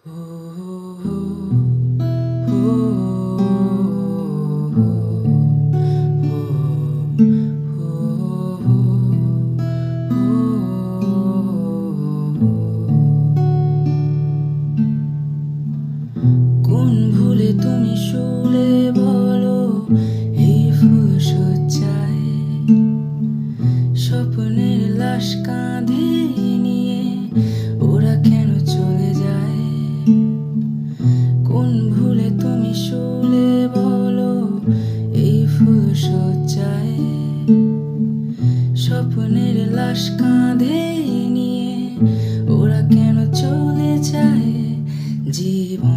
কোন ভুলে তুমি শুলে বলো এই ফুল সজ্জায়, স্বপ্নের লাশ কাঁধে নিয়ে ওরা কেন চলে যায়? কোন ভুলে তুমি শুলে বলো এই ফুল সজ্জায়, স্বপ্নের লাশ কাঁধে নিয়ে ওরা কেন চলে যায়? জীবন